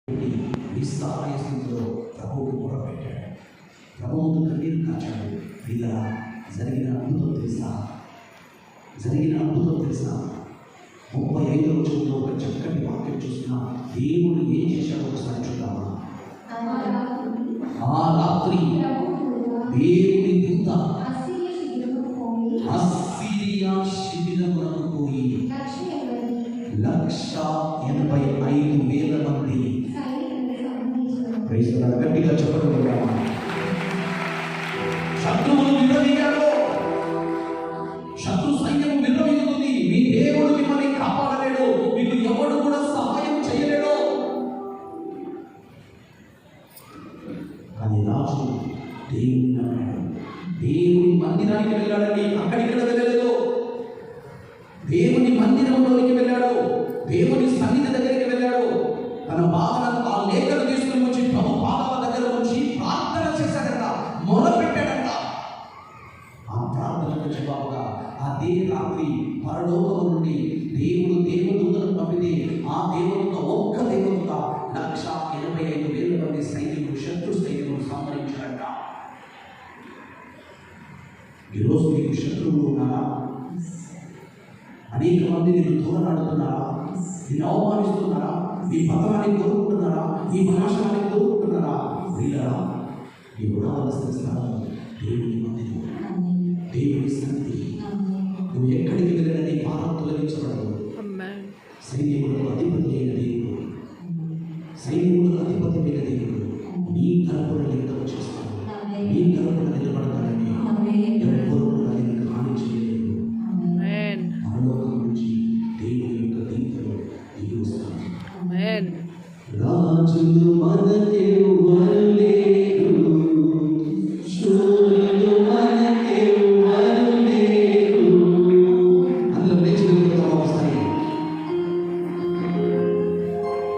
నిస్సహాయ స్థితిలో ప్రభువుకు మొరపెట్టాడు. ప్రభువుకు కన్నీరు కాచాడు. ఇలా జరిగిన అద్భుతం తెలుసా? 35వ వచనంలో ఒక చక్కటి వాక్యం చూస్తున్నా. దేవుడు ఏం చేశాడో ఒకసారి చూద్దామా? ఆ రాత్రి దేవుని దూత అస్సిరియా శిబిరమునకు పోయి 185,000 మంది గట్టిగా చెప్పడం శత్రువులు విర్రవీగారు. శత్రు సైన్యం విర్రవీగుతుంది. మీ దేవుడు మిమ్మల్ని కాపాడలేడు, మీకు ఎవడు కూడా సహాయం చేయలేడు. కానీ రాజు దేవుని నమ్మాడు. దేవుని మందిరానికి వెళ్ళాడని అక్కడిక్కడ వెళ్ళలేదు. దేవుని మందిరంలోనికి వెళ్ళాడు. దేవుని సన్నిధి దగ్గరికి వెళ్ళాడు. తన బాధలను ఆ లేఖను తీసుకుని వచ్చి ప్రభు పాదాల దగ్గర వచ్చి ప్రార్థన చేశాడట, మొరపెట్టాడట. ఆ ప్రార్థనకు జవాబుగా అదే రాత్రి పరలోకము నుండి దేవుడు దేవదూతను పంపితే ఆ దేవదూత ఒక్క దేవదూత 185,000 మంది సైనికులు శత్రు సైనికులు సంహరించాడట. ఈరోజు మీకు శత్రువులు ఉన్నారా? అనేక మంది నేను దూరనాడుతున్నారా? నేను అవమానిస్తున్నారా? మీ పతనాన్ని కోరుకుంటున్నారా? మీ వినాశనాన్ని కోరుకుంటున్నారా? వీళ్ళరా నీవు రావాల్సిన స్థలం దేవుని మందిరం, దేవుని సన్నిధి. నువ్వు ఎక్కడికి వెళ్ళినా నీ భారం తొలగించబడదు. సైనికులకు అధిపతి అయిన దేవుడు, సైనికులకు అధిపతి అయిన దేవుడు నీ తరపున యుద్ధం చేస్తాడు. నీ తరపున నిలబడతాడని ఎవరు కూడా నీకు హాని చేయలేదు. పరలోకం నుంచి దేవుని యొక్క దీపలు దిగి వస్తాడు. రాజులు మనకెవ్వరు